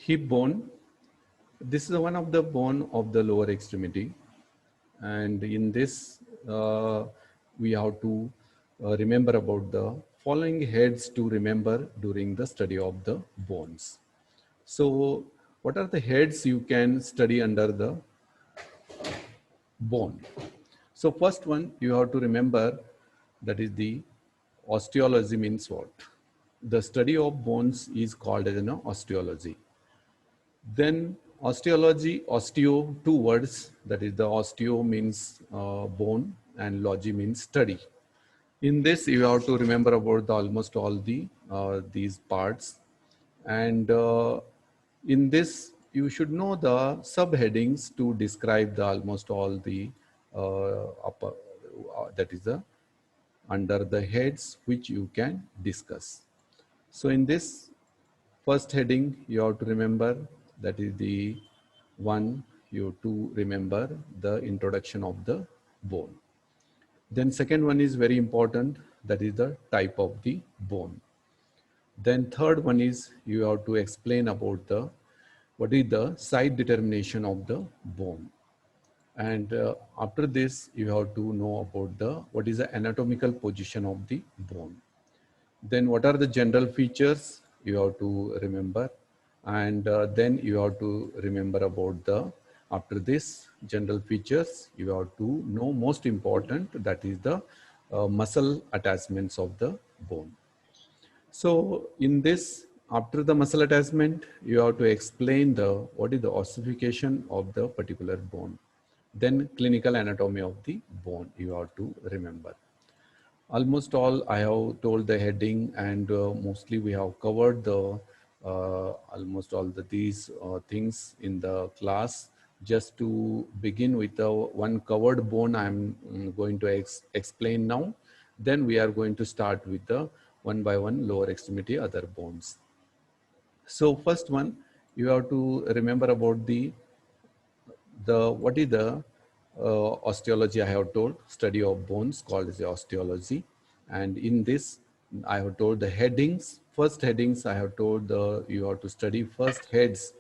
hip bone. This is one of the bone of the lower extremity, and in this we have to remember about the following heads to remember during the study of the bones. So what are the heads you can study under the bone? So first one you have to remember, that is the osteology. Means what? The study of bones is called as an osteology. Then osteology, osteo, two words, that is the osteo means bone and logy means study. In this you have to remember about almost all the these parts, and in this you should know the subheadings to describe the almost all the upper that is the under the heads which you can discuss. So in this first heading you have to remember, that is the one you have to remember the introduction of the bone. Then second one is very important, that is the type of the bone. Then third one is you have to explain about the what is the site determination of the bone. And after this you have to know about the what is the anatomical position of the bone. Then what are the general features you have to remember, and then you have to remember about the after this general features you have to know most important, that is the muscle attachments of the bone. So in this, after the muscle attachment, you have to explain the what is the ossification of the particular bone. Then clinical anatomy of the bone you have to remember. Almost all I have told the heading, and mostly we have covered the almost all these things in the class. Just to begin with the one covered bone I'm going to explain now. Then we are going to start with the one by one lower extremity other bones. So first one you have to remember about the what is the osteology. I have told study of bones called as the osteology, and in this I have told the headings. First headings I have told you have to study first heads,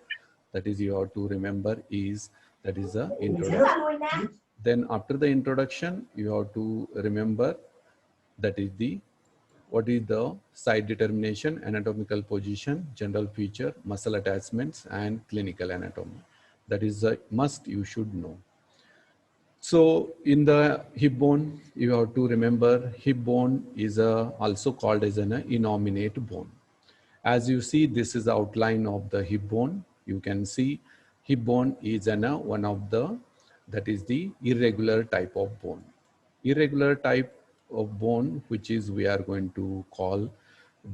that is you have to remember is that is the introduction. Then after the introduction you have to remember, that is the what is the site determination, anatomical position, general feature, muscle attachments, and clinical anatomy. That is a must you should know. So in the hip bone, you have to remember hip bone is also called as an innominate bone. As you see, this is the outline of the hip bone. You can see hip bone is one of the, that is the irregular type of bone. Irregular type of bone, which is we are going to call,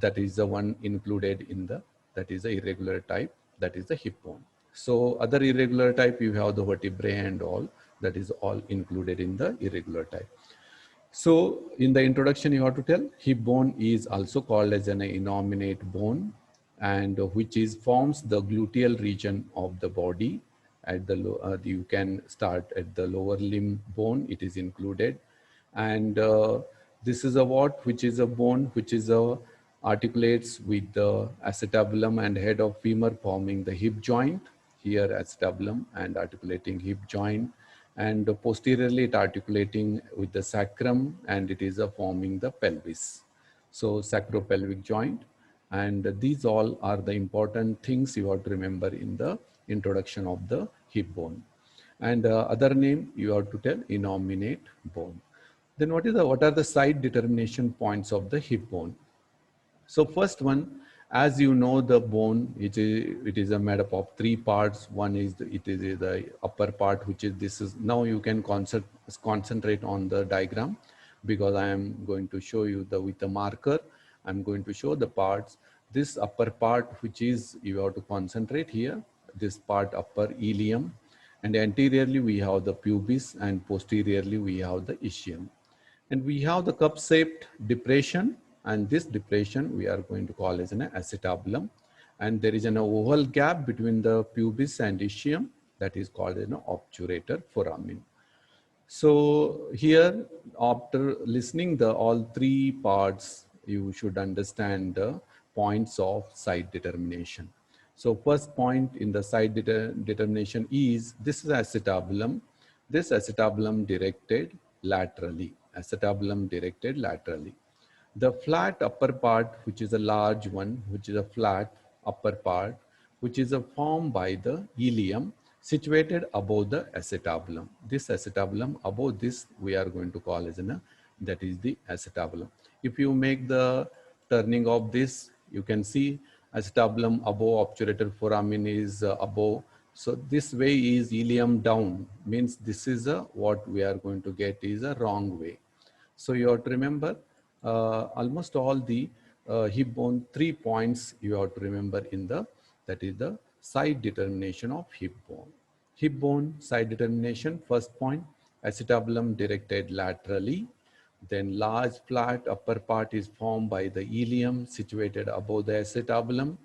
that is the one included in the, that is the irregular type, that is the hip bone. So other irregular type, you have the vertebrae and all, that is all included in the irregular type. So in the introduction, you have to tell hip bone is also called as an innominate bone, and which is forms the gluteal region of the body. At the you can start at the lower limb bone, it is included, and this is a what, which is a bone which is a articulates with the acetabulum and head of femur forming the hip joint. Here acetabulum and articulating hip joint, and posteriorly it articulating with the sacrum, and it is forming the pelvis. So sacropelvic joint, and these all are the important things you have to remember in the introduction of the hip bone. And other name you have to tell innominate bone. Then what are the site determination points of the hip bone? So first one, as you know, the bone, it is made up of three parts. One is the upper part, which is this is, now you can concentrate on the diagram, because I am going to show you with the marker. I'm going to show the parts. This upper part, which is you have to concentrate here. This part upper ilium, and anteriorly we have the pubis, and posteriorly we have the ischium. And we have the cup-shaped depression, and this depression we are going to call as an acetabulum. And there is an oval gap between the pubis and ischium, that is called an obturator foramen. So here, after listening the all three parts, you should understand the points of site determination. So first point in the side determination is this is acetabulum. This acetabulum directed laterally. Acetabulum directed laterally. The flat upper part, which is a large one, which is a flat upper part, which is formed by the ilium situated above the acetabulum. This acetabulum above this we are going to call as that is the acetabulum. If you make the turning of this, you can see acetabulum above, obturator foramen is above. So this way is ilium down, means this is what we are going to get is a wrong way. So you have to remember almost all the hip bone 3 points you have to remember in the, that is the side determination of hip bone. Hip bone side determination, first point, acetabulum directed laterally. Then large flat upper part is formed by the ilium situated above the acetabulum.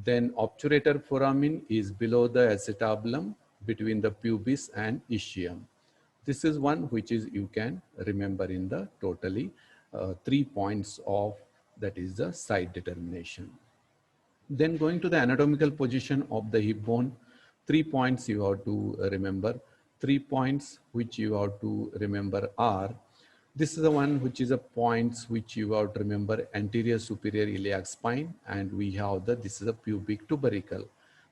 Then obturator foramen is below the acetabulum between the pubis and ischium. This is one which is you can remember in the totally 3 points of, that is the side determination. Then going to the anatomical position of the hip bone, 3 points you have to remember. 3 points which you have to remember are, this is the one which is a points which you have to remember, anterior superior iliac spine, and we have the, this is a pubic tubercle.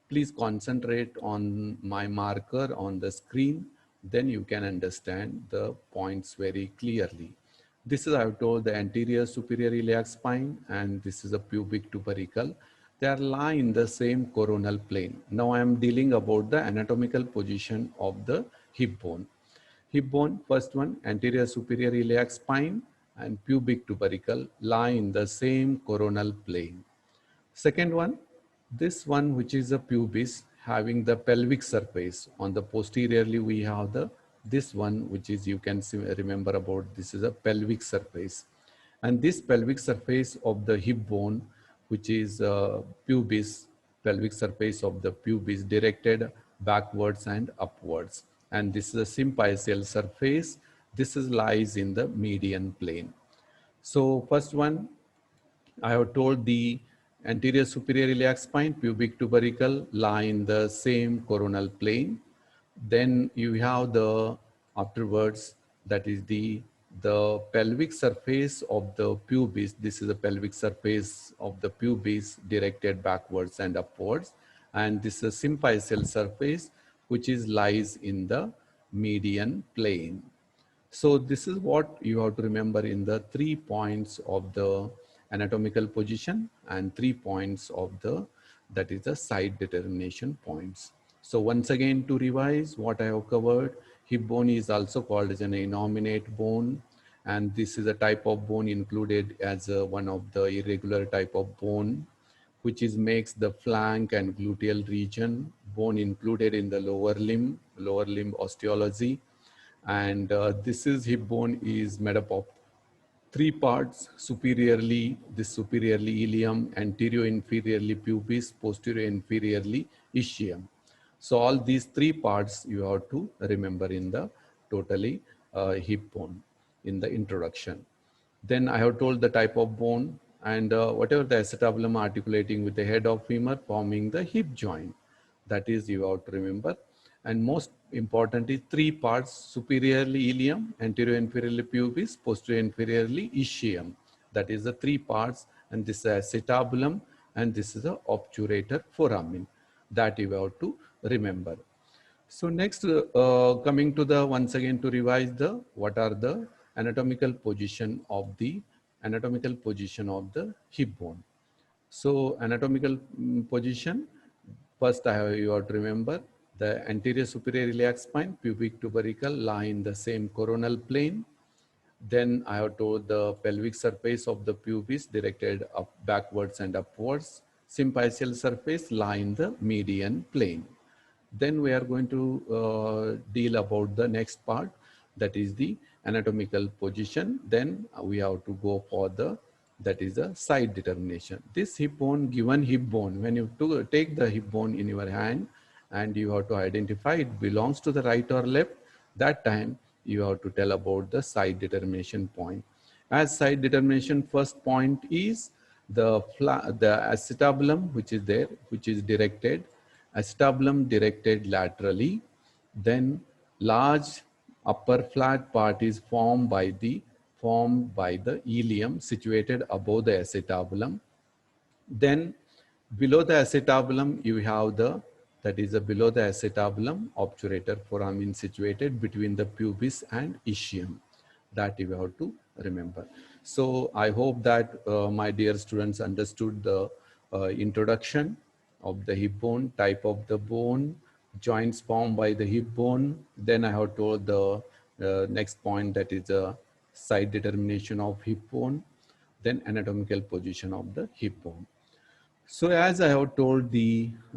Please concentrate on my marker on the screen, then you can understand the points very clearly. This is, I have told, the anterior superior iliac spine, and this is a pubic tubercle. They are lying in the same coronal plane. Now I am dealing about the anatomical position of the hip bone. Hip bone, first one, anterior superior iliac spine and pubic tubercle lie in the same coronal plane. Second one, this one which is a pubis having the pelvic surface. On the posteriorly we have the, this one which is, you can see, remember about, this is a pelvic surface. And this pelvic surface of the hip bone, which is pubis, pelvic surface of the pubis directed backwards and upwards. And this is a symphyseal surface. This is lies in the median plane. So first one, I have told the anterior superior iliac spine, pubic tubercle lie in the same coronal plane. Then you have the afterwards, that is the pelvic surface of the pubis. This is the pelvic surface of the pubis directed backwards and upwards. And this is a symphyseal surface which is lies in the median plane. So this is what you have to remember in the 3 points of the anatomical position and 3 points of the, that is the side determination points. So once again to revise what I have covered, hip bone is also called as an innominate bone, and this is a type of bone included as one of the irregular type of bone, which is makes the flank and gluteal region, bone included in the lower limb osteology. And this is hip bone is made up of 3 parts: superiorly, this superiorly ilium, anterior inferiorly pubis, posterior inferiorly ischium. So all these 3 parts you have to remember in the totally hip bone in the introduction. Then I have told the type of bone, and whatever the acetabulum articulating with the head of femur forming the hip joint. That is you have to remember. And most important is 3 parts: superiorly ilium, anterior inferiorly pubis, posterior inferiorly ischium. That is the 3 parts, and this is acetabulum, and this is the obturator foramen. That you have to remember. So next, coming to the, once again to revise the, what are the anatomical position of the hip bone. So anatomical position, first you have to remember the anterior superior iliac spine, pubic tubercle lie in the same coronal plane. Then I have told the pelvic surface of the pubis directed up backwards and upwards. Symphyseal surface lie in the median plane. Then we are going to deal about the next part, that is the anatomical position. Then we have to go for the, that is the side determination. This hip bone, given hip bone, when you take the hip bone in your hand and you have to identify it belongs to the right or left, that time you have to tell about the side determination point. As side determination, first point is the acetabulum, which is there, which is directed, acetabulum directed laterally, then large upper flat part is formed by the ilium situated above the acetabulum. Then below the acetabulum, you have that is below the acetabulum, obturator foramen situated between the pubis and ischium. That you have to remember. So I hope that my dear students understood the introduction of the hip bone, type of the bone, joints formed by the hip bone. Then I have told the next point, that is a site determination of hip bone, then anatomical position of the hip bone. So as I have told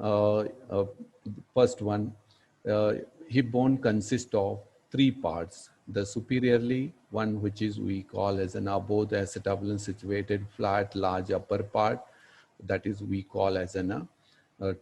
uh, first one, uh, hip bone consists of three parts. The superiorly one, which is we call as an above the acetabulum situated flat large upper part, that is we call as an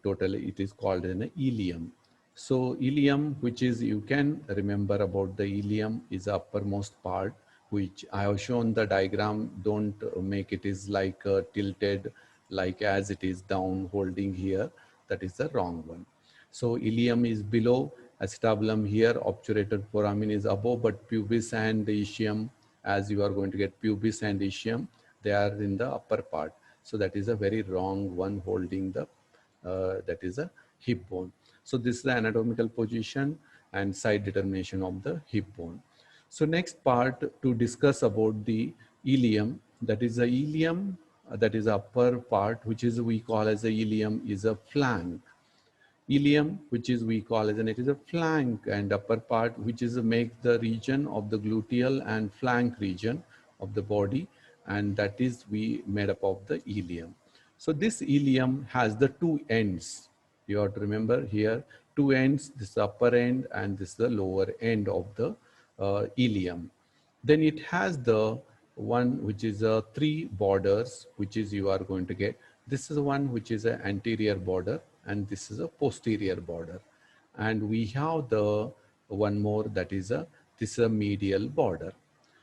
totally it is called an ilium. So ilium, which is you can remember about the ilium, is the uppermost part, which I have shown the diagram. Don't make it is like tilted, like as it is down holding here. That is the wrong one. So ilium is below, acetabulum here, obturator foramen is above, but pubis and the ischium, as you are going to get pubis and ischium, they are in the upper part. So that is a very wrong one holding the that is a hip bone. So this is the anatomical position and site determination of the hip bone. So next part to discuss about the ilium, that is the ilium, that is upper part, which is we call as the ilium, is a flank. Ilium, which is we call as it is a flank, and upper part, which is make the region of the gluteal and flank region of the body, and that is we made up of the ilium. So this ilium has the two ends. You have to remember here, two ends, this is the upper end and this is the lower end of the ilium. Then it has the one which is three borders, which is you are going to get. This is one which is an anterior border, and this is a posterior border. And we have the one more, that is this is a medial border.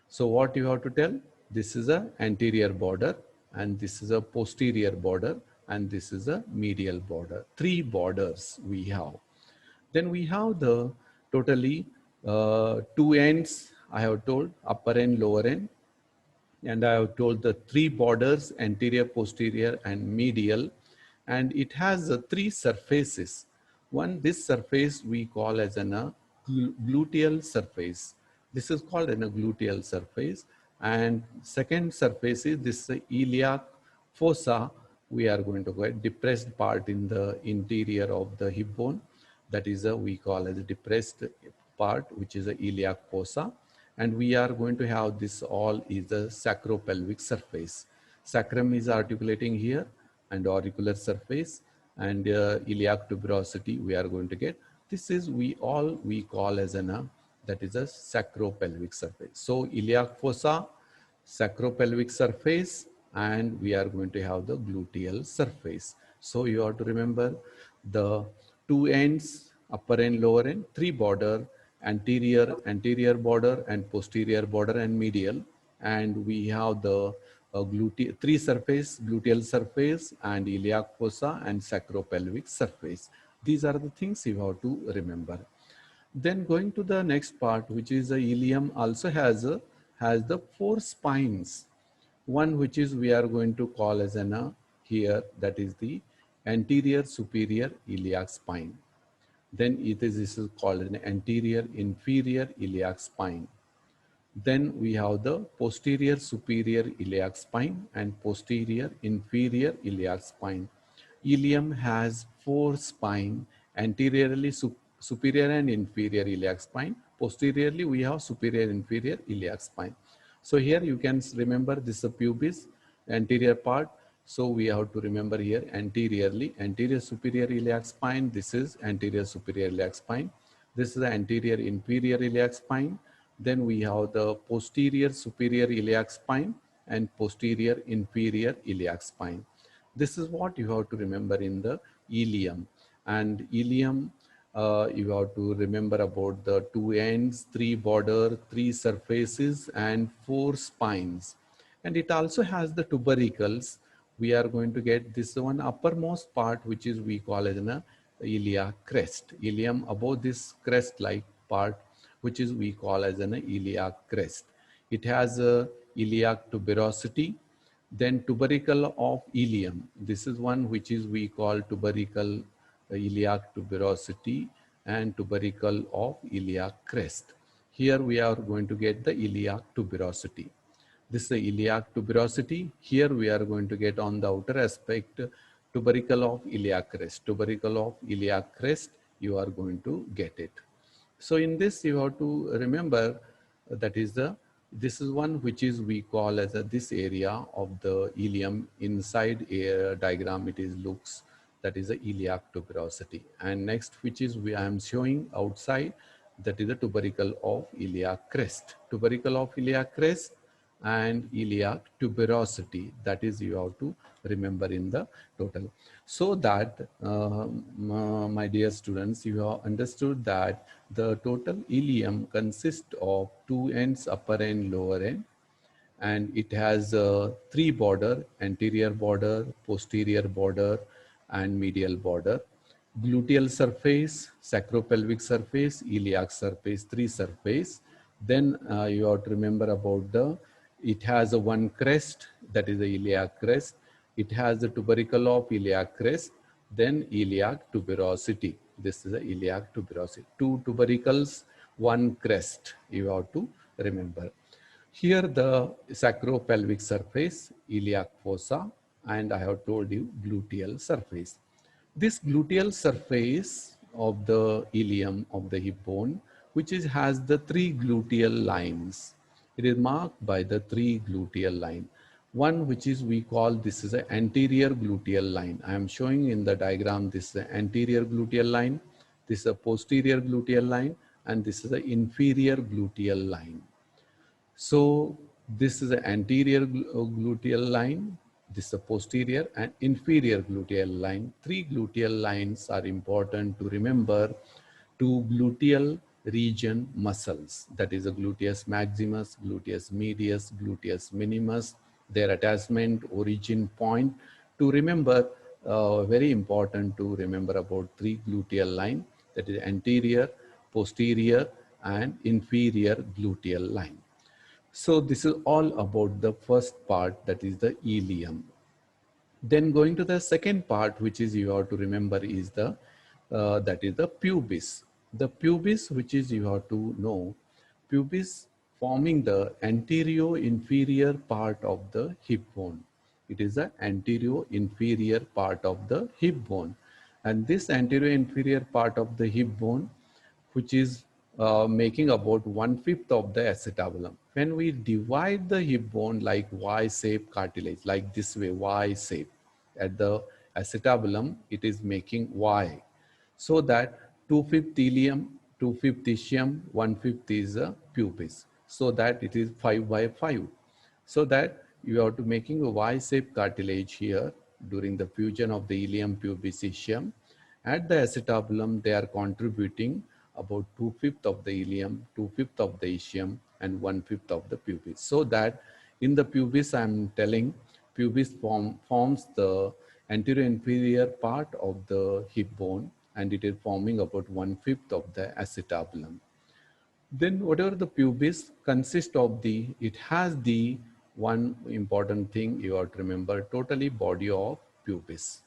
So what you have to tell? This is a anterior border, and this is a posterior border, and this is a medial border. Three borders we have. Then we have the totally two ends, I have told, upper end, lower end. And I have told the three borders, anterior, posterior, and medial. And it has three surfaces. One, this surface we call as a gluteal surface. This is called a gluteal surface. And second surface is this iliac fossa. We are going to get depressed part in the interior of the hip bone. That is we call as a depressed part, which is a iliac fossa. And we are going to have this all is the sacropelvic surface. Sacrum is articulating here, and auricular surface, and iliac tuberosity we are going to get. This is we call as that is a sacropelvic surface. So iliac fossa, sacropelvic surface, and we are going to have the gluteal surface. So you have to remember the two ends, upper end, lower end, three border, anterior border, and posterior border, and medial. And we have the three surface, gluteal surface, and iliac fossa, and sacropelvic surface. These are the things you have to remember. Then going to the next part, which is the ilium, also has the four spines. One which is we are going to call as here, that is the anterior superior iliac spine. Then this is called an anterior inferior iliac spine. Then we have the posterior superior iliac spine and posterior inferior iliac spine. Ilium has four spine, anteriorly superior and inferior iliac spine. Posteriorly we have superior inferior iliac spine. So here you can remember this is a pubis, anterior part. So we have to remember here anteriorly, anterior superior iliac spine. This is anterior superior iliac spine. This is the anterior inferior iliac spine. Then we have the posterior superior iliac spine and posterior inferior iliac spine. This is what you have to remember in the ilium. And ilium, you have to remember about the two ends, three border, three surfaces, and four spines. And it also has the tubercles, we are going to get this one uppermost part, which is we call as an iliac crest. Ilium above this crest-like part, which is we call as an iliac crest. It has a iliac tuberosity, then tubercle of ilium. This is one which is we call tubercle iliac tuberosity and tubercle of iliac crest. Here we are going to get the iliac tuberosity. This is the iliac tuberosity. Here we are going to get on the outer aspect tubercle of iliac crest. Tubercle of iliac crest, you are going to get it. So in this you have to remember that is this is one which is we call as this area of the ilium. Inside a diagram it is looks, that is the iliac tuberosity. And next, which is I am showing outside, that is the tubercle of iliac crest. Tubercle of iliac crest and iliac tuberosity, that is you have to remember in the total. So that my dear students, you have understood that the total ilium consists of two ends, upper and lower end, and it has three border: anterior border, posterior border, and medial border. Gluteal surface, sacropelvic surface, iliac surface, three surface. Then you have to remember about it has a one crest, that is the iliac crest. It has the tubercle of iliac crest, then iliac tuberosity. This is the iliac tuberosity. Two tubercles, one crest, you have to remember. Here the sacropelvic surface, iliac fossa, and I have told you gluteal surface. This gluteal surface of the ilium of the hip bone, which has the three gluteal lines. It is marked by the three gluteal line. One which is we call this is an anterior gluteal line. I am showing in the diagram this is the anterior gluteal line, this is a posterior gluteal line, and this is the inferior gluteal line. So this is the anterior gluteal line, this is the posterior and inferior gluteal line. Three gluteal lines are important to remember. Two gluteal region muscles, that is the gluteus maximus, gluteus medius, gluteus minimus, their attachment origin point. To remember, very important to remember about three gluteal line, that is anterior, posterior and inferior gluteal line. So this is all about the first part, that is the ilium. Then going to the second part, which is you have to remember is the that is the pubis. The pubis, which is you have to know, pubis forming the anterior inferior part of the hip bone. It is the anterior inferior part of the hip bone, and this anterior inferior part of the hip bone, which is making about 1/5 of the acetabulum. When we divide the hip bone like Y-shaped cartilage, like this way, Y-shape, at the acetabulum, it is making Y. So that 2/5 ilium, 2/5 ischium, 1/5 is a pubis. So that it is 5/5. So that you are to making a Y-shaped cartilage here during the fusion of the ilium, pubis, ischium. At the acetabulum, they are contributing about 2/5 of the ilium, 2/5 of the ischium, and 1/5 of the pubis. So that in the pubis, I am telling, pubis forms the anterior inferior part of the hip bone, and it is forming about 1/5 of the acetabulum. Then whatever the pubis consists of it has the one important thing you have to remember, totally body of pubis.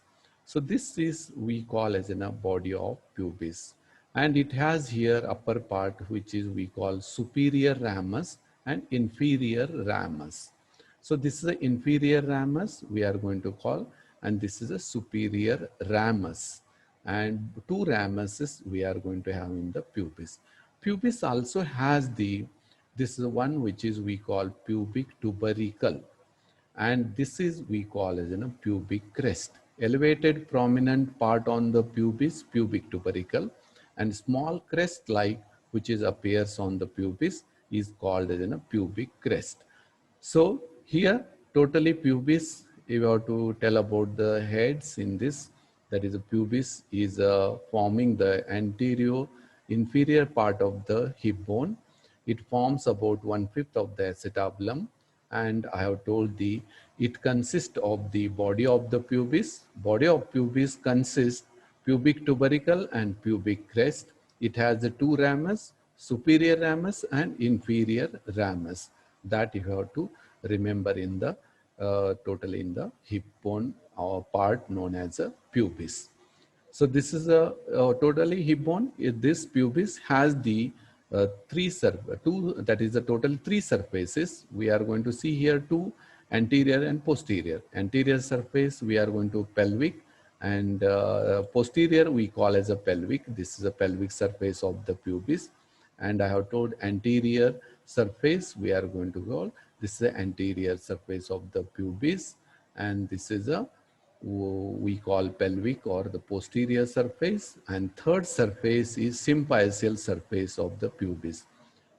So this is we call as in a body of pubis. And it has here upper part, which is we call superior ramus and inferior ramus. So this is the inferior ramus we are going to call, and this is a superior ramus. And two ramuses we are going to have in the pubis. Pubis also has this is one which is we call pubic tubercle, and this is we call as a pubic crest. Elevated prominent part on the pubis, pubic tubercle, and small crest like which is appears on the pubis is called as a pubic crest. So here totally pubis, if you have to tell about the heads in this, that is a pubis is forming the anterior inferior part of the hip bone. It forms about 1/5 of the acetabulum, and I have told It consists of the body of the pubis. Body of pubis consists pubic tubercle and pubic crest. It has the two ramus, superior ramus and inferior ramus. That you have to remember in the totally in the hip bone part known as a pubis. So this is a totally hip bone. This pubis has the two, that is the total three surfaces. We are going to see here two, anterior and posterior. Anterior surface we are going to pelvic, and posterior we call as a pelvic. This is a pelvic surface of the pubis. And I have told anterior surface we are going to call, this is the anterior surface of the pubis, and this is a we call pelvic or the posterior surface, and third surface is symphyseal surface of the pubis,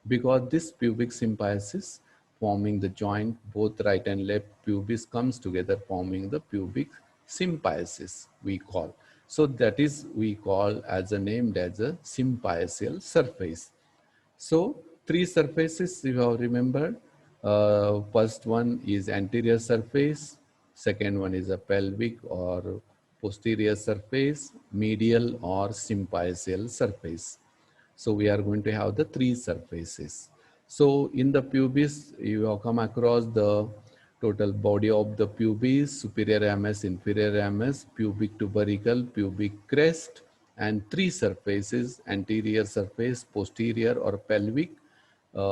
because this pubic symphysis forming the joint, both right and left pubis comes together forming the pubic symphysis we call. So that is we call as a named as a symphyseal surface. So three surfaces you have remembered. First one is anterior surface, second one is a pelvic or posterior surface, medial or symphyseal surface. So we are going to have the three surfaces. So in the pubis, you have come across the total body of the pubis, superior ramus, inferior ramus, pubic tubercle, pubic crest, and three surfaces, anterior surface, posterior or pelvic,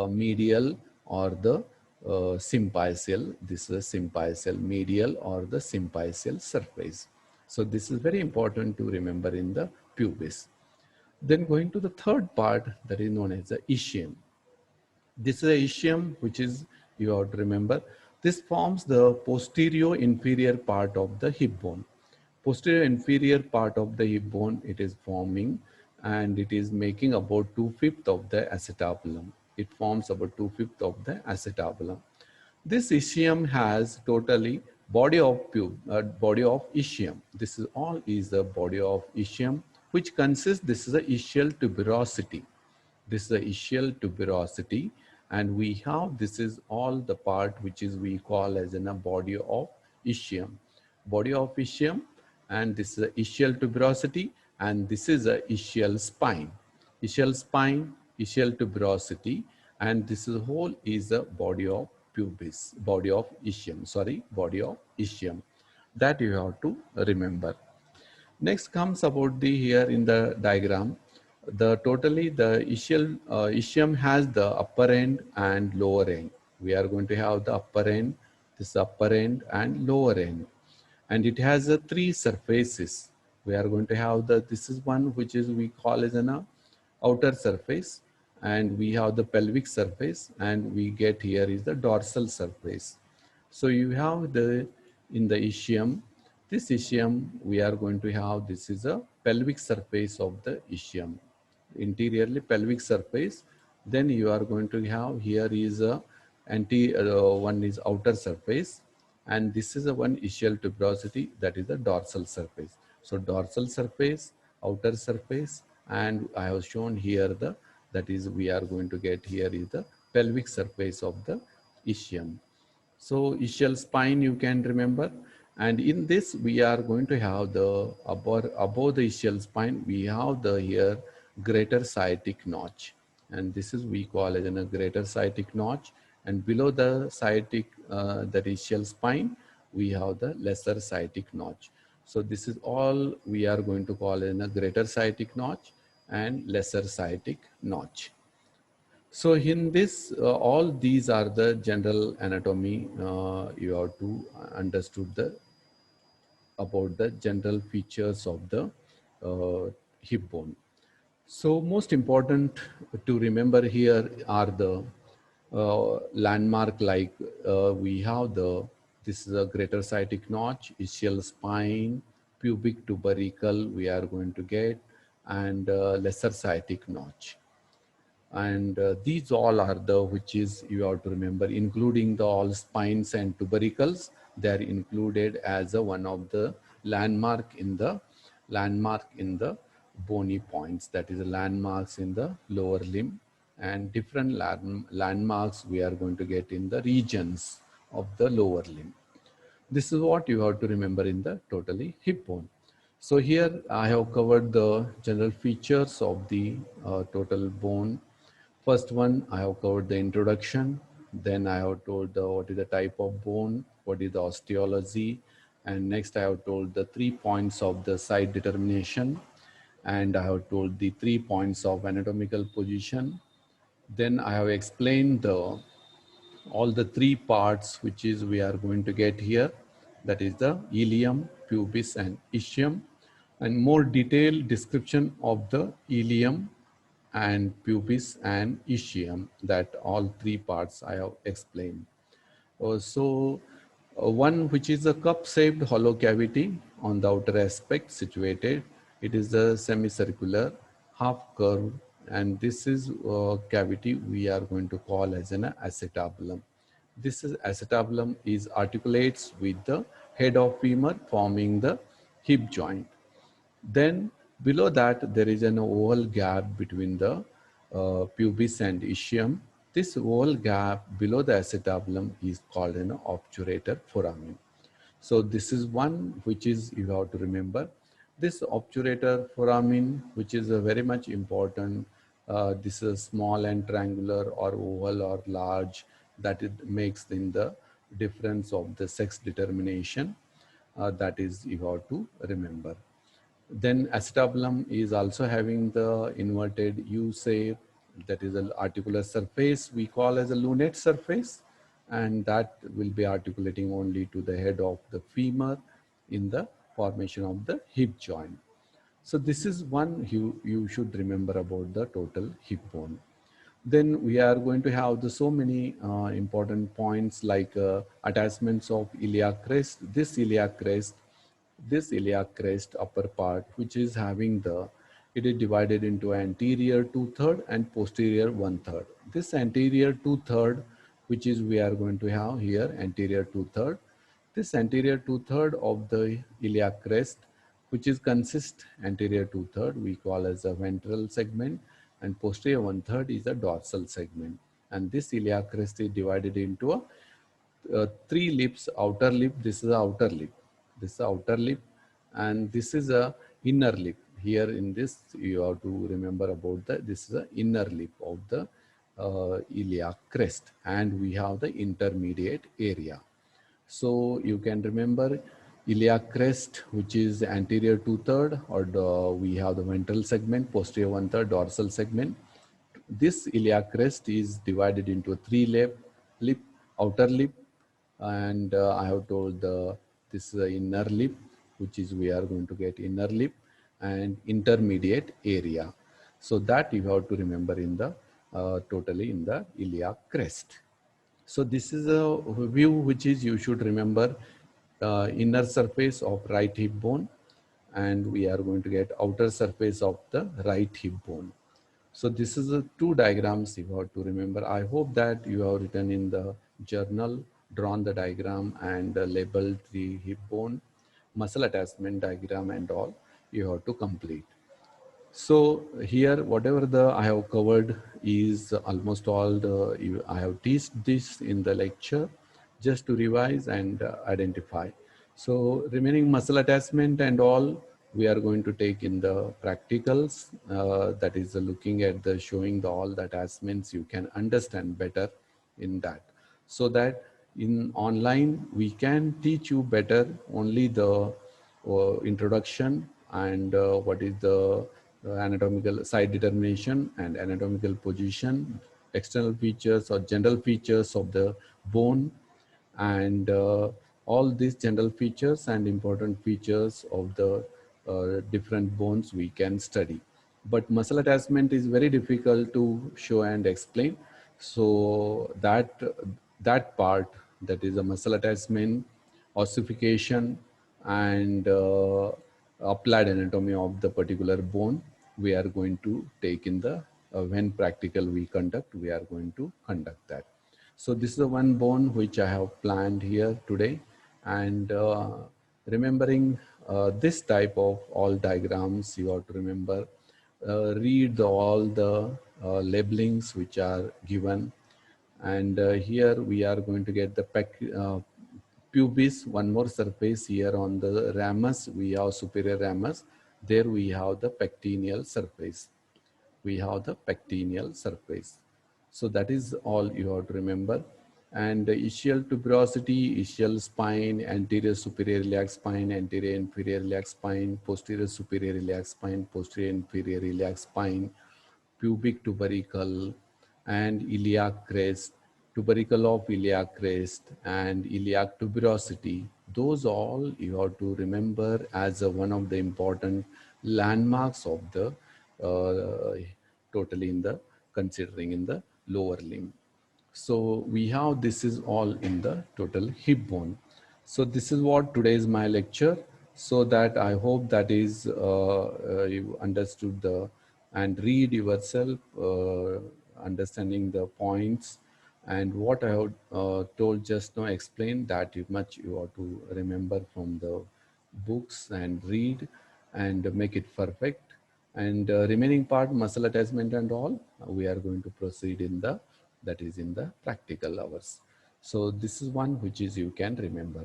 medial or the symphyseal. This is a symphyseal medial or the symphyseal surface. So this is very important to remember in the pubis. Then going to the third part, that is known as the ischium. This is a ischium, which is, you have to remember, this forms the posterior inferior part of the hip bone. Posterior inferior part of the hip bone, it is forming, and it is making about 2/5 of the acetabulum. It forms about 2/5 of the acetabulum. This ischium has totally body of ischium. This is all is the body of ischium, which consists, this is a ischial tuberosity. This is the ischial tuberosity, and we have, this is all the part which is we call as in a body of ischium. Body of ischium, and this is a ischial tuberosity, and this is a ischial spine. Ischial spine, ischial tuberosity, and this is whole is the body of pubis, body of ischium, sorry, body of ischium. That you have to remember. Next comes about the here in the diagram. The totally the ischium has the upper end and lower end. We are going to have the upper end, this upper end and lower end, and it has three surfaces. We are going to have the, this is one which is we call as an outer surface, and we have the pelvic surface, and we get here is the dorsal surface. So you have the, in the ischium, this ischium we are going to have, this is a pelvic surface of the ischium, interiorly pelvic surface. Then you are going to have, here is a one is outer surface, and this is a one ischial tuberosity, that is the dorsal surface. So dorsal surface, outer surface, and I have shown here the, that is we are going to get here is the pelvic surface of the ischium. So ischial spine you can remember, and in this we are going to have the above the ischial spine we have the here greater sciatic notch, and this is we call as a greater sciatic notch, and below the sciatic that ischial spine we have the lesser sciatic notch. So this is all we are going to call in a greater sciatic notch and lesser sciatic notch. So in this, all these are the general anatomy you have to understood the about the general features of the hip bone. So most important to remember here are the landmark, like we have the, this is a greater sciatic notch, ischial spine, pubic tubercle we are going to get, and lesser sciatic notch. And these all are the, which is you have to remember, including the all spines and tubercles, they are included as a one of the landmark in the bony points, that is landmarks in the lower limb, and different landmarks we are going to get in the regions of the lower limb. This is what you have to remember in the totally hip bone. So here I have covered the general features of the total bone. First one, I have covered the introduction. Then I have told what is the type of bone, what is the osteology, and next I have told the 3 points of the site determination, and I have told the 3 points of anatomical position. Then I have explained the all the three parts which is we are going to get here, that is the ilium, pubis and ischium, and more detailed description of the ilium and pubis and ischium, that all three parts I have explained. One which is a cup-shaped hollow cavity on the outer aspect situated. It is a semicircular, half curved, and this is a cavity we are going to call as an acetabulum. This is acetabulum is articulates with the head of femur forming the hip joint. Then below that there is an oval gap between the pubis and ischium. This oval gap below the acetabulum is called an obturator foramen. So this is one which is you have to remember. This obturator foramen, which is a very much important, this is small and triangular or oval or large, that it makes in the difference of the sex determination. That is you have to remember. Then acetabulum is also having the inverted U shape, that is an articular surface we call as a lunate surface, and that will be articulating only to the head of the femur in the formation of the hip joint. So this is one you should remember about the total hip bone. Then we are going to have the so many important points like attachments of iliac crest. This iliac crest upper part, which is having the, it is divided into anterior 2/3 and posterior 1/3. This anterior 2/3, which is we are going to have here anterior 2/3. This anterior 2/3 of the iliac crest, which is consist anterior 2/3 we call as a ventral segment, and posterior 1/3 is a dorsal segment. And this iliac crest is divided into a three lips, outer lip, this is the outer lip, this is the outer lip, and this is a inner lip. Here in this you have to remember about the, this is the inner lip of the iliac crest, and we have the intermediate area. So you can remember iliac crest, which is anterior 2/3, or we have the ventral segment, posterior 1/3, dorsal segment. This iliac crest is divided into three lip, outer lip, and I have told this is the inner lip, which is we are going to get inner lip and intermediate area. So that you have to remember in the totally in the iliac crest. So this is a view which is you should remember inner surface of right hip bone, and we are going to get outer surface of the right hip bone. So this is the two diagrams you have to remember. I hope that you have written in the journal, drawn the diagram and labeled the hip bone, muscle attachment diagram and all you have to complete. So here, whatever the I have covered is almost all the, I have teached this in the lecture just to revise and identify. So remaining muscle attachment and all we are going to take in the practicals, that is looking at the showing the all the attachments you can understand better in that. So that in online we can teach you better only the introduction and what is the anatomical site determination and anatomical position, external features or general features of the bone, and all these general features and important features of the different bones we can study. But muscle attachment is very difficult to show and explain. So that part, that is a muscle attachment, ossification, and applied anatomy of the particular bone, we are going to take in the when practical we conduct, we are going to conduct that. So this is the one bone which I have planned here today, and remembering this type of all diagrams, you have to remember, read all the labelings which are given, and here we are going to get the pubis, one more surface here on the ramus, we have superior ramus. There we have the pectineal surface. We have the pectineal surface. So that is all you have to remember. And ischial tuberosity, ischial spine, anterior superior iliac spine, anterior inferior iliac spine, posterior superior iliac spine, posterior inferior iliac spine, pubic tubercle and iliac crest, tubercle of iliac crest and iliac tuberosity. Those all you have to remember as one of the important landmarks of the totally in the considering in the lower limb. So we have this is all in the total hip bone. So this is what today is my lecture. So that I hope that is you understood the and read yourself, understanding the points and what I have told just now. Explain that much you have to remember from the books and read and make it perfect. And remaining part, muscle attachment and all, we are going to proceed in the that is in the practical hours. So this is one which is you can remember.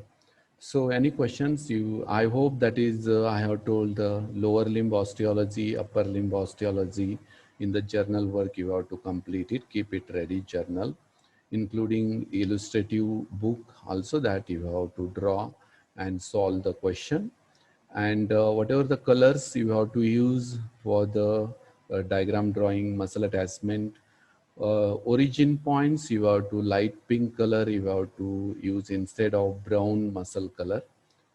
So any questions you, I hope that is, I have told the lower limb osteology, upper limb osteology in the journal work you have to complete it, keep it ready journal, including illustrative book also that you have to draw and solve the question. And whatever the colors you have to use for the diagram drawing, muscle attachment, origin points you have to light pink color you have to use instead of brown muscle color.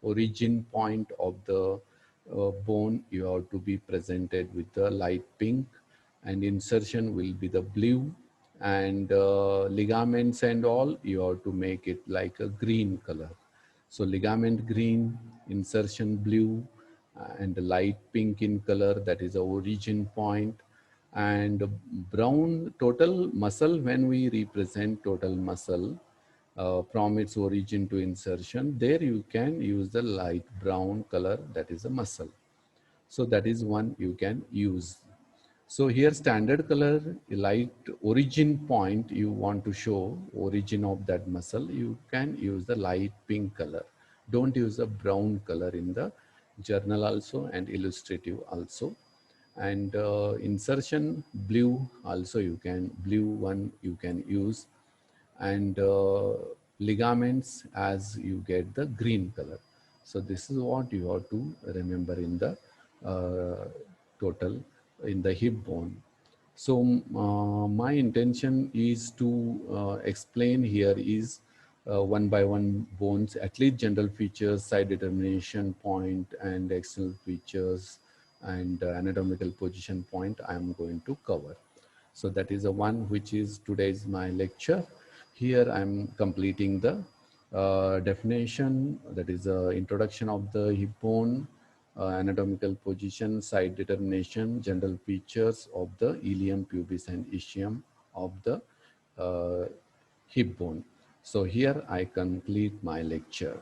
Origin point of the bone you have to be presented with the light pink, and insertion will be the blue, and ligaments and all you have to make it like a green color. So ligament green, insertion blue, and light pink in color, that is the origin point. And brown total muscle, when we represent total muscle from its origin to insertion, there you can use the light brown color, that is a muscle. So that is one you can use. So here standard color, light origin point, you want to show origin of that muscle, you can use the light pink color. Don't use a brown color in the journal also and illustrative also. And insertion blue also you can, blue one you can use. And ligaments as you get the green color. So this is what you have to remember in the total in the hip bone. So my intention is to explain here is one by one bones, at least general features, side determination point and external features and anatomical position point I am going to cover. So that is the one which is today's my lecture. Here I am completing the definition, that is the introduction of the hip bone, anatomical position, side determination, general features of the ilium, pubis and ischium of the hip bone. So here I complete my lecture.